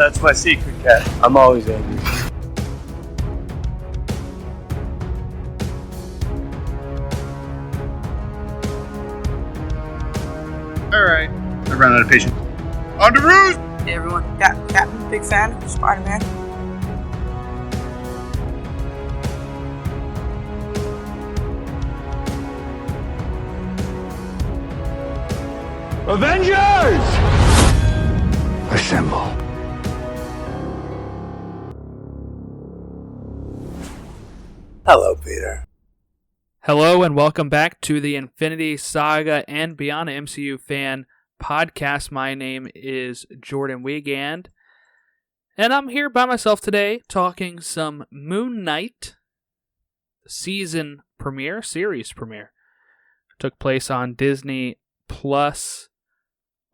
That's my secret, cat. I'm always angry. Alright. I ran out of patience. On the roost! Hey everyone, Captain, big fan of Spider-Man. Avengers! Assemble. Hello, Peter. Hello and welcome back to the Infinity Saga and Beyond MCU fan podcast. My name is Jordan Wiegand, and I'm here by myself today talking some Moon Knight series premiere. Took place on Disney Plus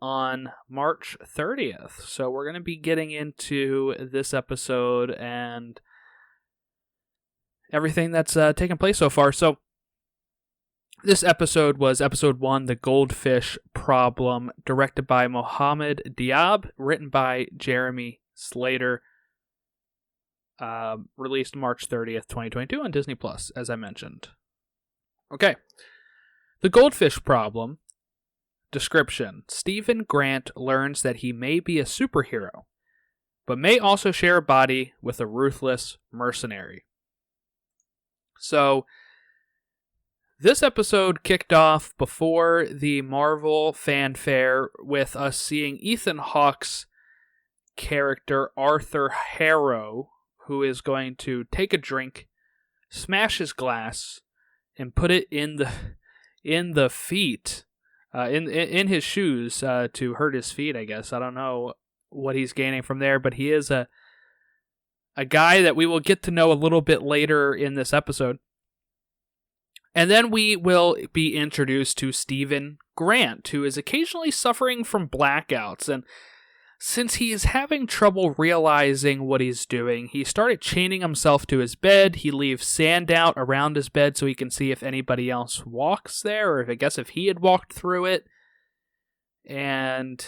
on March 30th. So we're going to be getting into this episode and everything that's taken place so far. So this episode was episode 1, The Goldfish Problem, directed by Mohamed Diab, written by Jeremy Slater, released March 30th, 2022 on Disney Plus, as I mentioned. Okay. The Goldfish Problem. Description. Stephen Grant learns that he may be a superhero, but may also share a body with a ruthless mercenary. So, this episode kicked off before the Marvel fanfare with us seeing Ethan Hawke's character, Arthur Harrow, who is going to take a drink, smash his glass, and put it in the feet, in his shoes, to hurt his feet, I guess. I don't know what he's gaining from there, but he is a guy that we will get to know a little bit later in this episode. And then we will be introduced to Stephen Grant, who is occasionally suffering from blackouts. And since he is having trouble realizing what he's doing, he started chaining himself to his bed. He leaves sand out around his bed so he can see if anybody else walks there, or if he had walked through it. And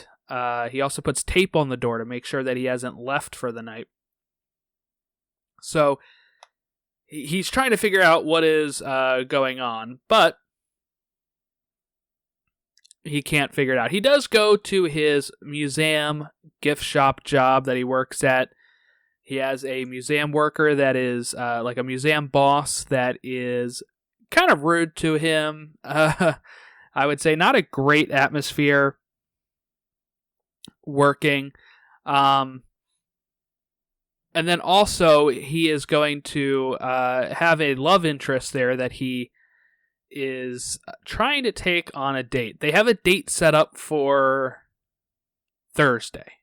he also puts tape on the door to make sure that he hasn't left for the night. So he's trying to figure out what is going on, but he can't figure it out. He does go to his museum gift shop job that he works at. He has a museum worker that is like a museum boss that is kind of rude to him. I would say not a great atmosphere working. And then also, he is going to have a love interest there that he is trying to take on a date. They have a date set up for Thursday.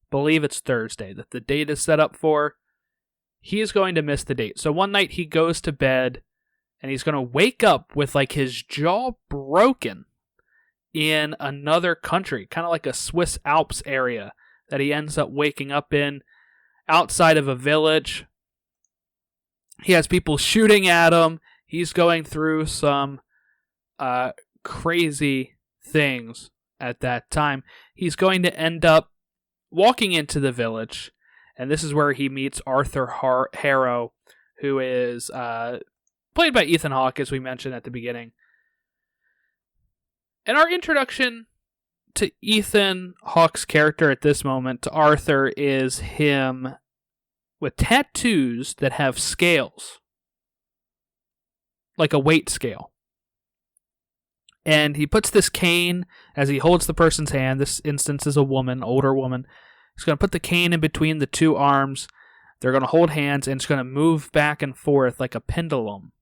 Believe it's Thursday that the date is set up for. He is going to miss the date. So one night he goes to bed, and he's going to wake up with like his jaw broken in another country, kind of like a Swiss Alps area that he ends up waking up in outside of a village. He has people shooting at him. He's going through some crazy things at that time. He's going to end up walking into the village, and this is where he meets Arthur Harrow, who is played by Ethan Hawke, as we mentioned at the beginning. And our introduction to Ethan Hawke's character at this moment, to Arthur, is him with tattoos that have scales, like a weight scale. And he puts this cane as he holds the person's hand. This instance is a woman, older woman. He's going to put the cane in between the two arms. They're going to hold hands, and it's going to move back and forth like a pendulum.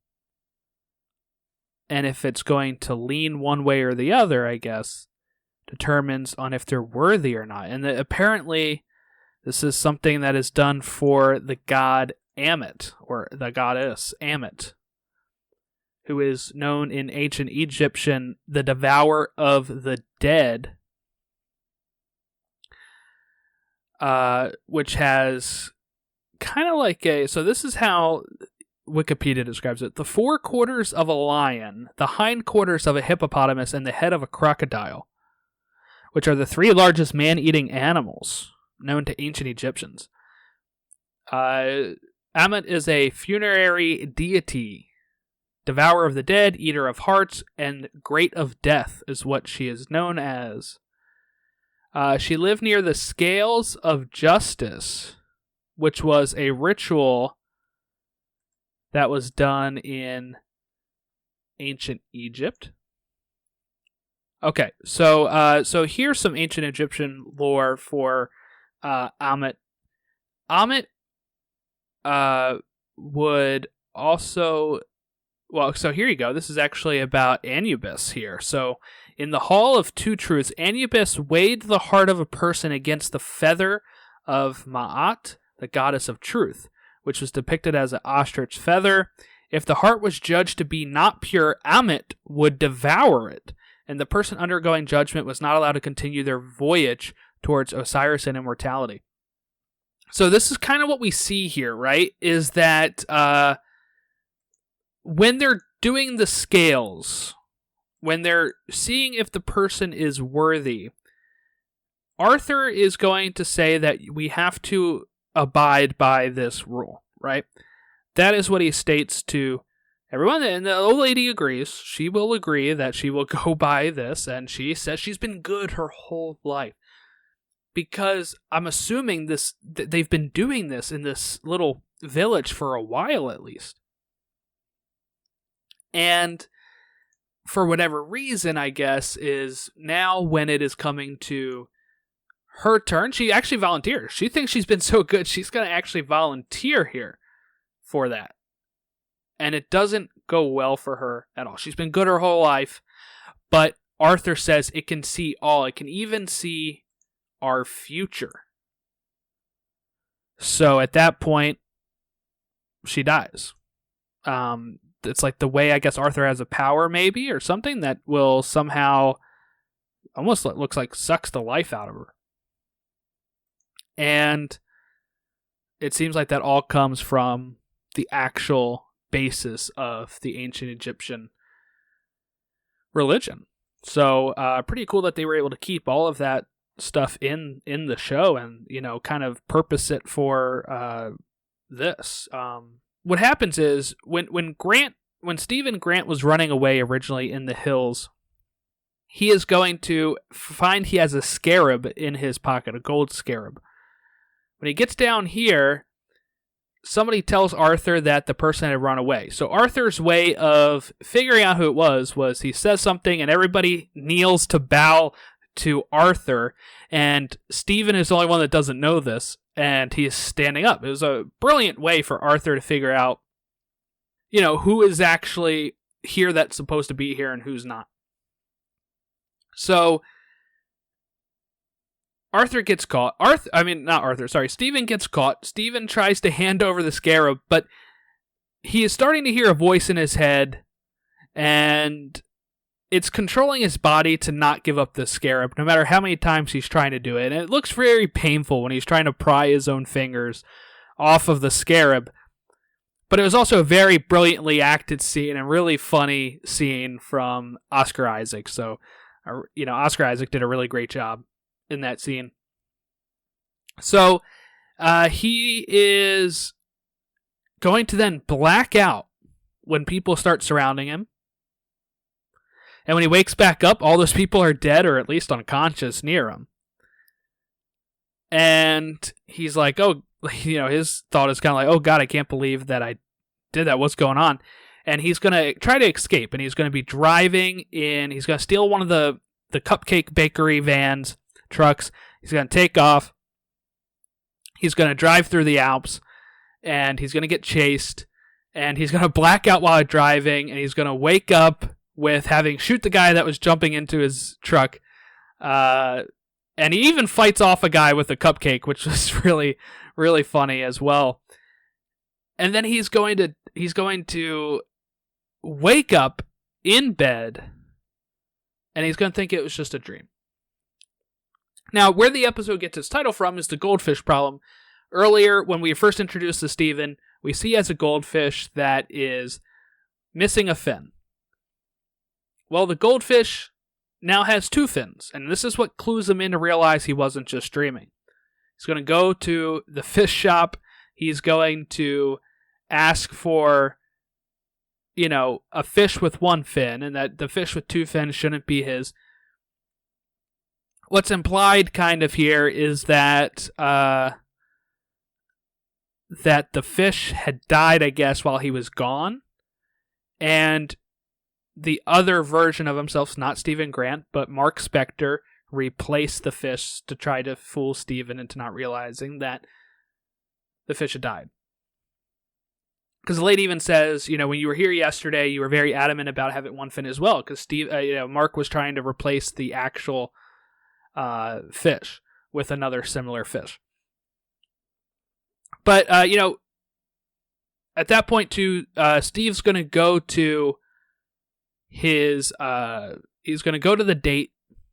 And if it's going to lean one way or the other, I guess, determines on if they're worthy or not. And apparently, this is something that is done for the god Ammit, or the goddess Ammit, who is known in ancient Egyptian, the devourer of the dead, which has kind of like a... So this is how Wikipedia describes it. The forequarters of a lion, the hindquarters of a hippopotamus, and the head of a crocodile, which are the 3 largest man-eating animals known to ancient Egyptians. Ammit is a funerary deity, devourer of the dead, eater of hearts, and great of death is what she is known as. She lived near the scales of justice, which was a ritual that was done in ancient Egypt. Okay, so here's some ancient Egyptian lore for Ammit. Ammit would also... Well, so here you go. This is actually about Anubis here. So, in the Hall of Two Truths, Anubis weighed the heart of a person against the feather of Ma'at, the goddess of truth, which was depicted as an ostrich feather. If the heart was judged to be not pure, Ammit would devour it, and the person undergoing judgment was not allowed to continue their voyage towards Osiris and immortality. So this is kind of what we see here, right? Is that when they're doing the scales, when they're seeing if the person is worthy, Arthur is going to say that we have to abide by this rule, right? That is what he states to everyone, and the old lady agrees. She will agree that she will go by this, and she says she's been good her whole life. Because I'm assuming they've been doing this in this little village for a while at least. And for whatever reason, I guess, is now when it is coming to her turn, she actually volunteers. She thinks she's been so good, she's going to actually volunteer here for that. And it doesn't go well for her at all. She's been good her whole life, but Arthur says it can see all. It can even see our future. So at that point, she dies. It's like the way, I guess, Arthur has a power, maybe, or something that will somehow, almost looks like, sucks the life out of her. And it seems like that all comes from the actual basis of the ancient Egyptian religion. So, pretty cool that they were able to keep all of that stuff in the show and, kind of purpose it for this. What happens is when Stephen Grant was running away originally in the hills, he is going to find he has a scarab in his pocket, a gold scarab. When he gets down here, somebody tells Arthur that the person had run away. So Arthur's way of figuring out who it was he says something and everybody kneels to bow to Arthur, and Stephen is the only one that doesn't know this, and he is standing up. It was a brilliant way for Arthur to figure out, who is actually here that's supposed to be here and who's not. So Arthur gets caught. Stephen gets caught. Stephen tries to hand over the scarab, but he is starting to hear a voice in his head, and it's controlling his body to not give up the scarab, no matter how many times he's trying to do it. And it looks very painful when he's trying to pry his own fingers off of the scarab. But it was also a very brilliantly acted scene and really funny scene from Oscar Isaac. So, Oscar Isaac did a really great job in that scene. So, he is going to then black out when people start surrounding him. And when he wakes back up, all those people are dead or at least unconscious near him. And he's like, his thought is kind of like, oh God, I can't believe that I did that. What's going on? And he's going to try to escape, and he's going to be driving in. He's going to steal one of the cupcake bakery trucks. He's going to take off. He's going to drive through the Alps, and he's going to get chased, and he's going to black out while driving, and he's going to wake up with having shoot the guy that was jumping into his truck. And he even fights off a guy with a cupcake, which was really, really funny as well. And then he's going to wake up in bed, and he's going to think it was just a dream. Now, where the episode gets its title from is the Goldfish Problem. Earlier, when we first introduced to Stephen, we see as a goldfish that is missing a fin. Well, the goldfish now has two fins, and this is what clues him in to realize he wasn't just dreaming. He's going to go to the fish shop. He's going to ask for, a fish with one fin, and that the fish with two fins shouldn't be his. What's implied kind of here is that that the fish had died, I guess, while he was gone, and the other version of himself, not Stephen Grant, but Mark Spector, replaced the fish to try to fool Stephen into not realizing that the fish had died. Because the lady even says, when you were here yesterday, you were very adamant about having one fin as well, because Mark was trying to replace the actual fish with another similar fish. But, at that point, too, Steve's going to go to he's going to go to the date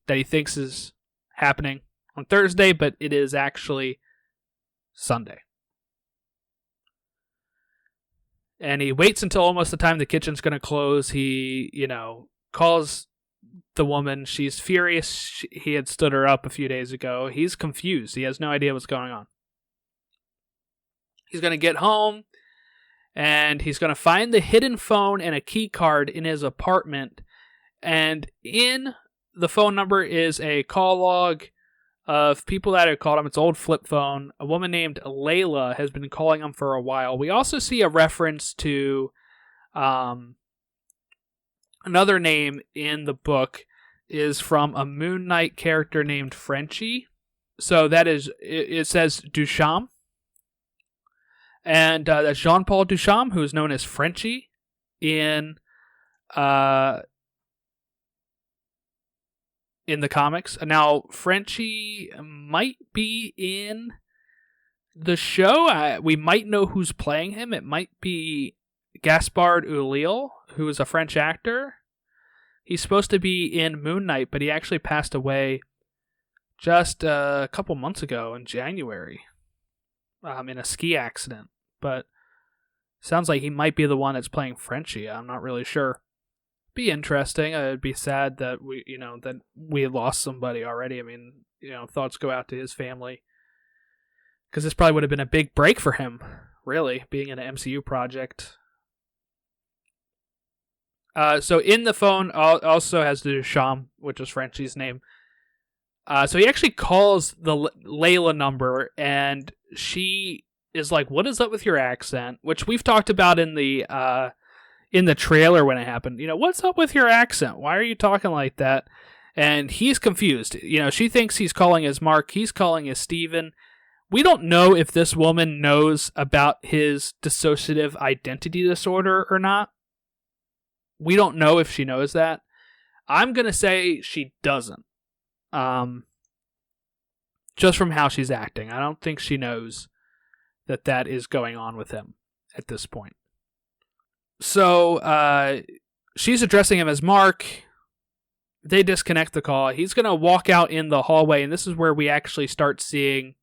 that he thinks is happening on Thursday, but it is actually Sunday. And he waits until almost the time the kitchen's going to close. He, calls the woman. She's furious. He had stood her up a few days ago. He's confused. He has no idea what's going on. He's going to get home, and he's going to find the hidden phone and a key card in his apartment. And in the phone number is a call log of people that have called him. It's an old flip phone. A woman named Layla has been calling him for a while. We also see a reference to another name in the book is from a Moon Knight character named Frenchie. So that is, it says Duchamp. And that's Jean-Paul Duchamp, who is known as Frenchie in the comics. Now, Frenchie might be in the show. We might know who's playing him. It might be Gaspard Ulliel, who is a French actor. He's supposed to be in Moon Knight, but he actually passed away just a couple months ago in January in a ski accident. But sounds like he might be the one that's playing Frenchie. I'm not really sure. Be interesting. It'd be sad that we had lost somebody already. I mean, thoughts go out to his family, because this probably would have been a big break for him, really, being in an MCU project. So in the phone also has the Duchamp, which is Frenchie's name. So he actually calls the Layla number, and she is like, "What is up with your accent?" Which we've talked about in the trailer when it happened. What's up with your accent? Why are you talking like that? And he's confused. She thinks he's calling as Mark. He's calling as Steven. We don't know if this woman knows about his dissociative identity disorder or not. We don't know if she knows that. I'm going to say she doesn't. Just from how she's acting. I don't think she knows that is going on with him at this point. So, she's addressing him as Mark. They disconnect the call. He's going to walk out in the hallway, and this is where we actually start seeing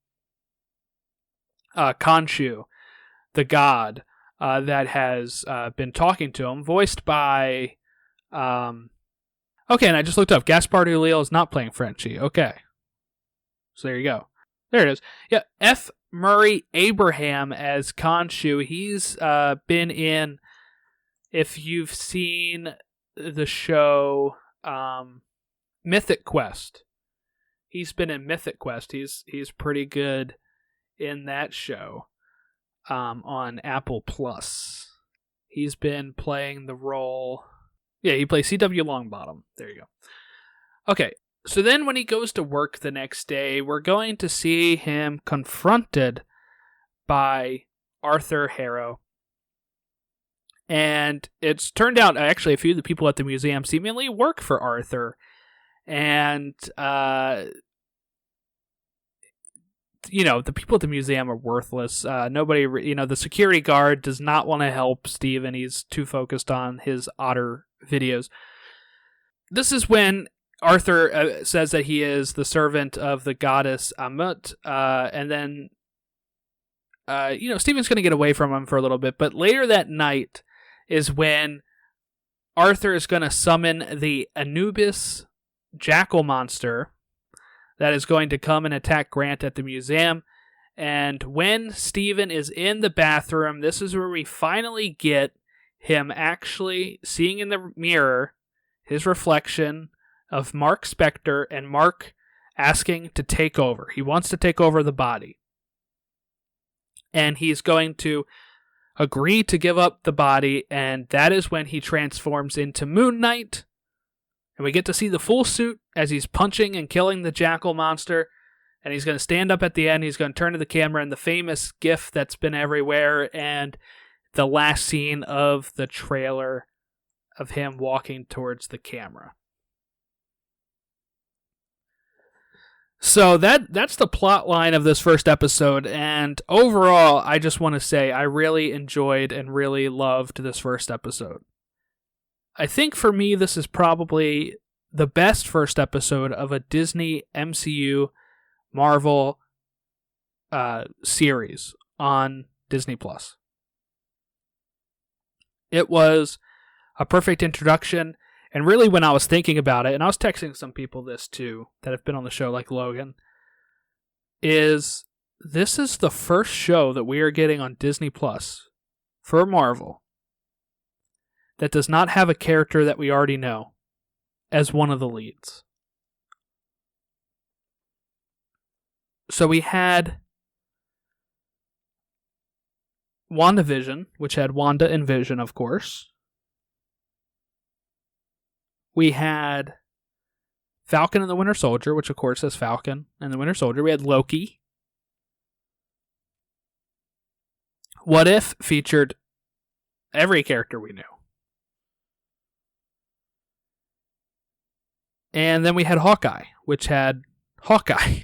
Khonshu, the god, that has been talking to him, voiced by... Okay, and I just looked up. Gaspard Ulliel is not playing Frenchie. Okay. So there you go. There it is. Yeah, F. Murray Abraham as Khonshu. He's been in... If you've seen the show Mythic Quest, he's been in Mythic Quest. He's pretty good in that show on Apple Plus. He's been playing the role. Yeah, he plays C.W. Longbottom. There you go. Okay, so then when he goes to work the next day, we're going to see him confronted by Arthur Harrow. And it's turned out, actually, a few of the people at the museum seemingly work for Arthur. And, the people at the museum are worthless. Nobody, the security guard does not want to help Steven. He's too focused on his otter videos. This is when Arthur says that he is the servant of the goddess Amut. And then, Steven's going to get away from him for a little bit. But later that night is when Arthur is going to summon the Anubis jackal monster that is going to come and attack Grant at the museum. And when Steven is in the bathroom, this is where we finally get him actually seeing in the mirror his reflection of Mark Spector, and Mark asking to take over. He wants to take over the body. And he's going to agree to give up the body, and that is when he transforms into Moon Knight. And we get to see the full suit as he's punching and killing the jackal monster. And he's going to stand up at the end. He's going to turn to the camera, and the famous gif that's been everywhere, and the last scene of the trailer of him walking towards the camera. So that's the plot line of this first episode, and overall, I just want to say I really enjoyed and really loved this first episode. I think for me, this is probably the best first episode of a Disney MCU Marvel series on Disney Plus. It was a perfect introduction, and really when I was thinking about it, and I was texting some people this too that have been on the show, like Logan, this is the first show that we are getting on Disney Plus for Marvel that does not have a character that we already know as one of the leads. So we had WandaVision, which had Wanda and Vision, of course. We had Falcon and the Winter Soldier, which of course has Falcon and the Winter Soldier. We had Loki. What If featured every character we knew. And then we had Hawkeye, which had Hawkeye.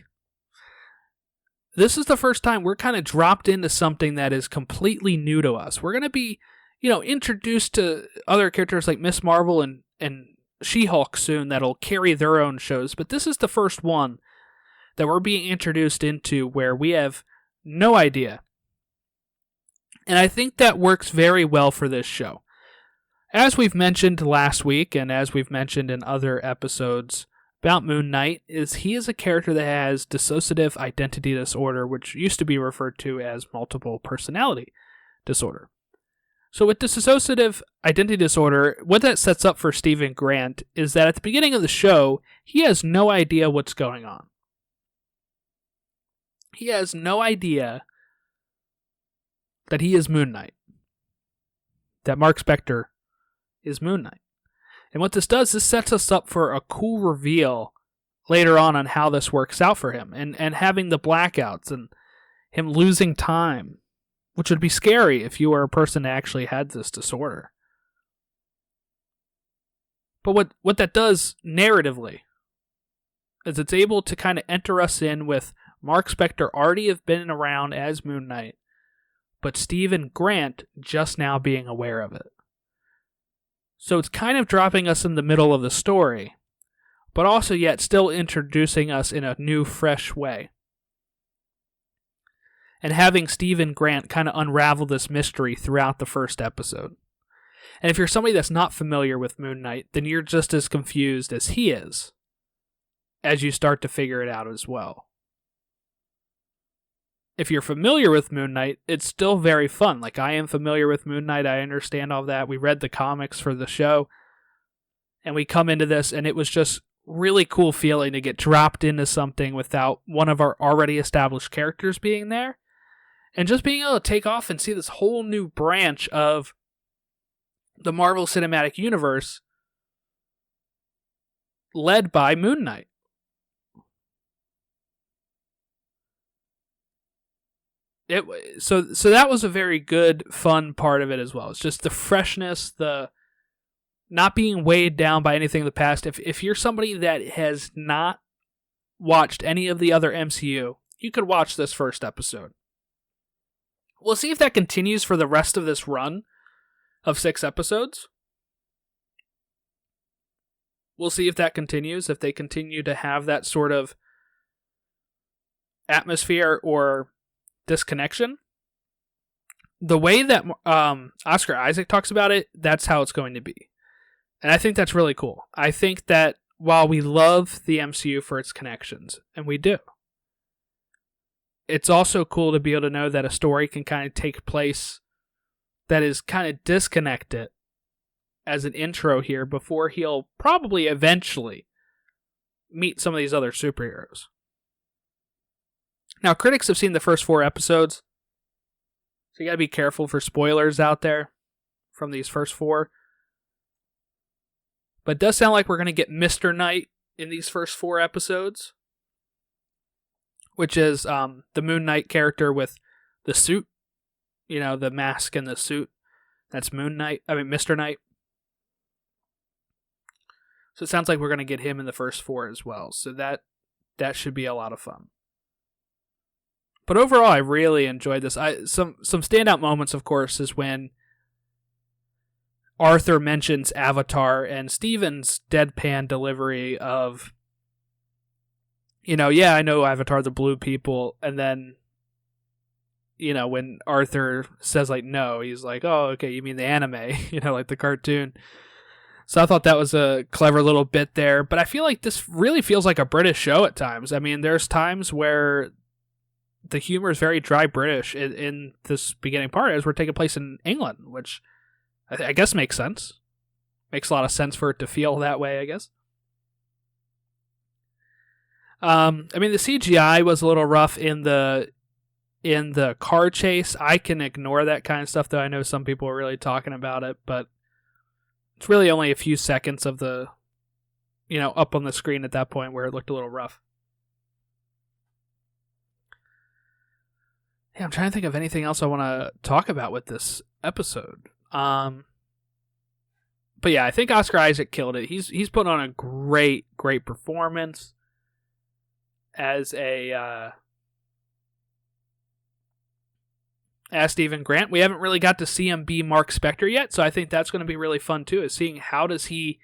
This is the first time we're kind of dropped into something that is completely new to us. We're going to be, introduced to other characters like Miss Marvel and She-Hulk soon that'll carry their own shows. But this is the first one that we're being introduced into where we have no idea. And I think that works very well for this show. As we've mentioned last week, and as we've mentioned in other episodes about Moon Knight, he is a character that has dissociative identity disorder, which used to be referred to as multiple personality disorder. So with dissociative identity disorder, what that sets up for Steven Grant is that at the beginning of the show, he has no idea what's going on. He has no idea that he is Moon Knight. That Mark Spector is Moon Knight. And what this does, this sets us up for a cool reveal later on how this works out for him. And having the blackouts and him losing time, which would be scary if you were a person that actually had this disorder. But what that does narratively is it's able to kind of enter us in with Mark Spector already have been around as Moon Knight, but Steven Grant just now being aware of it. So it's kind of dropping us in the middle of the story, but also yet still introducing us in a new, fresh way. And having Steven Grant kind of unravel this mystery throughout the first episode. And if you're somebody that's not familiar with Moon Knight, then you're just as confused as he is as you start to figure it out as well. If you're familiar with Moon Knight, it's still very fun. Like, I am familiar with Moon Knight. I understand all that. We read the comics for the show. And we come into this, and it was just really cool feeling to get dropped into something without one of our already established characters being there. And just being able to take off and see this whole new branch of the Marvel Cinematic Universe led by Moon Knight. So that was a very good, fun part of it as well. It's just the freshness, the not being weighed down by anything in the past. If you're somebody that has not watched any of the other MCU, you could watch this first episode. We'll see if that continues for the rest of this run of 6 episodes. We'll see if that continues, if they continue to have that sort of atmosphere or disconnection. The way that Oscar Isaac talks about it, that's how it's going to be. And I think that's really cool. I think that while we love the MCU for its connections, and we do, it's also cool to be able to know that a story can kind of take place that is kind of disconnected as an intro here before he'll probably eventually meet some of these other superheroes. Now, critics have seen the first 4 episodes, so you gotta be careful for spoilers out there from these first 4. But it does sound like we're gonna get Mr. Knight in these first 4 episodes, which is the Moon Knight character with the suit, the mask and the suit. That's Mr. Knight. So it sounds like we're gonna get him in the first 4 as well. So that should be a lot of fun. But overall, I really enjoyed this. Some standout moments, of course, is when Arthur mentions Avatar and Steven's deadpan delivery of, yeah, I know Avatar, the blue people, and then, when Arthur says, no, he's like, oh, okay, you mean the anime, like the cartoon. So I thought that was a clever little bit there, but I feel like this really feels like a British show at times. I mean, there's times where the humor is very dry British in this beginning part, as we're taking place in England, which I guess makes sense. Makes a lot of sense for it to feel that way, I guess. The CGI was a little rough in the car chase. I can ignore that kind of stuff, though I know some people are really talking about it, but it's really only a few seconds of the, up on the screen at that point where it looked a little rough. Yeah, I'm trying to think of anything else I want to talk about with this episode. But yeah, I think Oscar Isaac killed it. He's put on a great performance as Stephen Grant. We haven't really got to see him be Mark Spector yet, so I think that's going to be really fun too, is seeing how does he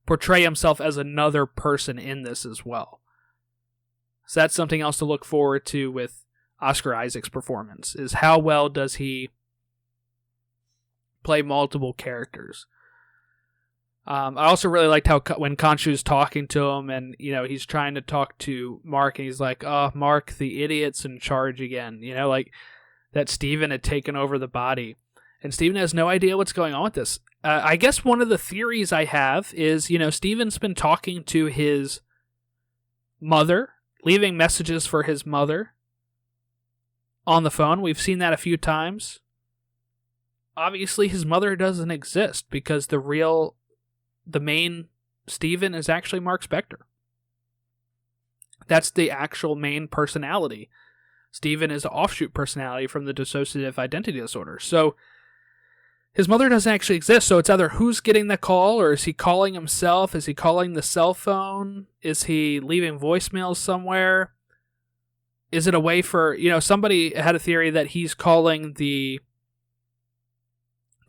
portray himself as another person in this as well. So that's something else to look forward to with Oscar Isaac's performance, is how well does he play multiple characters. I also really liked how when Khonshu's talking to him and, he's trying to talk to Mark and he's like, oh, Mark, the idiot's in charge again. Like that Steven had taken over the body. And Steven has no idea what's going on with this. I guess one of the theories I have is, Steven's been talking to his mother, leaving messages for his mother on the phone. We've seen that a few times. Obviously, his mother doesn't exist because the main Steven is actually Mark Spector. That's the actual main personality. Steven is an offshoot personality from the dissociative identity disorder. So his mother doesn't actually exist. So it's either who's getting the call, or is he calling himself? Is he calling the cell phone? Is he leaving voicemails somewhere? Is it a way for, somebody had a theory that he's calling the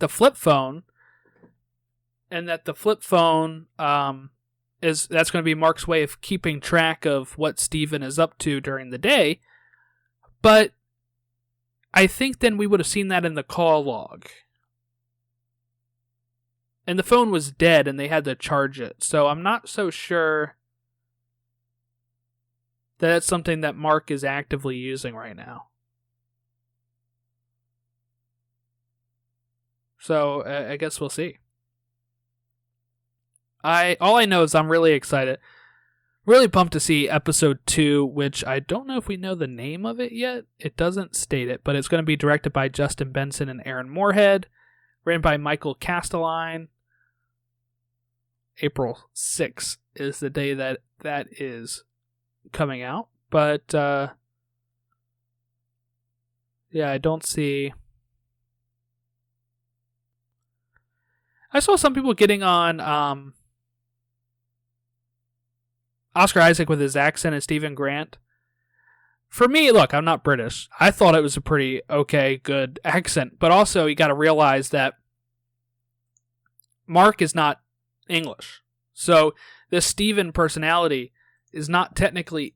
flip phone, and that the flip phone that's going to be Mark's way of keeping track of what Steven is up to during the day. But I think then we would have seen that in the call log. And the phone was dead and they had to charge it. So I'm not so sure that it's something that Mark is actively using right now. So I guess we'll see. All I know is I'm really excited. Really pumped to see episode 2, which I don't know if we know the name of it yet. It doesn't state it, but it's going to be directed by Justin Benson and Aaron Moorhead. Written by Michael Castelline. April 6th is the day that is coming out. But, yeah, I don't see... I saw some people getting on Oscar Isaac with his accent and Stephen Grant. For me, look, I'm not British. I thought it was a pretty okay, good accent. But also, you got to realize that Mark is not English. So, this Stephen personality is not technically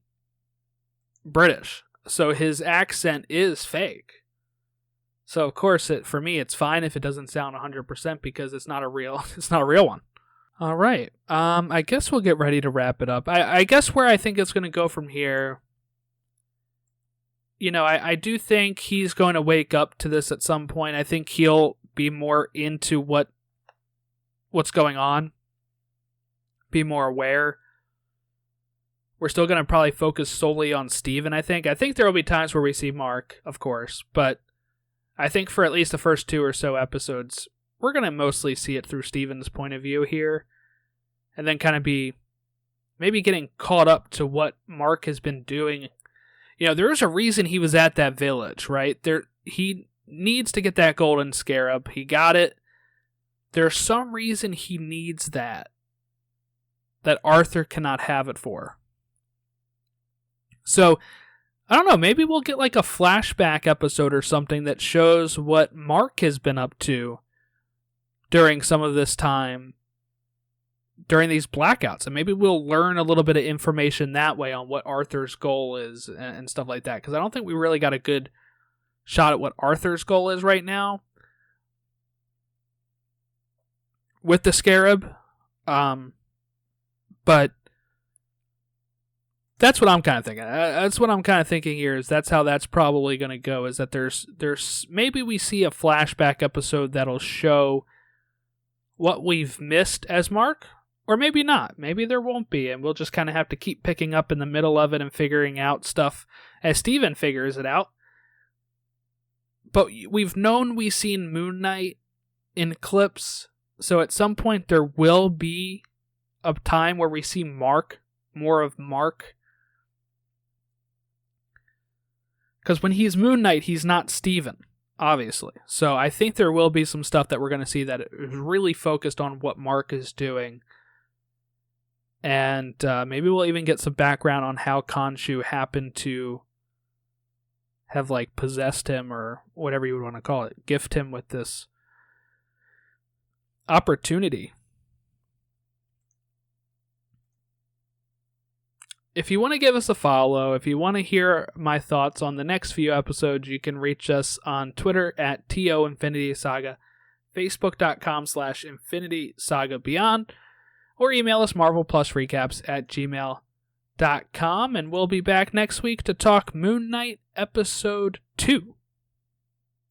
British. So, his accent is fake. So, of course, for me, it's fine if it doesn't sound 100% because it's not a real one. All right. I guess we'll get ready to wrap it up. I guess where I think it's going to go from here, I do think he's going to wake up to this at some point. I think he'll be more into what's going on, be more aware. We're still going to probably focus solely on Steven, I think. I think there will be times where we see Mark, of course, but I think for at least the first 2 or so episodes, we're going to mostly see it through Steven's point of view here, and then kind of be maybe getting caught up to what Mark has been doing. There is a reason he was at that village, right? He needs to get that golden scarab. He got it. There's some reason he needs that Arthur cannot have it for. So, I don't know, maybe we'll get like a flashback episode or something that shows what Mark has been up to during some of this time, during these blackouts. And maybe we'll learn a little bit of information that way on what Arthur's goal is and stuff like that. Because I don't think we really got a good shot at what Arthur's goal is right now with the scarab. But that's what I'm kind of thinking. That's what I'm kind of thinking here, is that's how that's probably going to go, is that there's maybe we see a flashback episode that'll show what we've missed as Mark, or maybe not. Maybe there won't be, and we'll just kind of have to keep picking up in the middle of it and figuring out stuff as Steven figures it out. But we've seen Moon Knight in clips, so at some point there will be a time where we see more of Mark. Because when he's Moon Knight, he's not Steven, obviously. So I think there will be some stuff that we're going to see that is really focused on what Mark is doing. And maybe we'll even get some background on how Khonshu happened to have possessed him, or whatever you would want to call it, gift him with this opportunity. If you want to give us a follow, if you want to hear my thoughts on the next few episodes, you can reach us on Twitter at TO Infinity Saga, Facebook.com/Infinity Saga Beyond, or email us marvelplusrecaps@gmail.com, and we'll be back next week to talk Moon Knight Episode 2.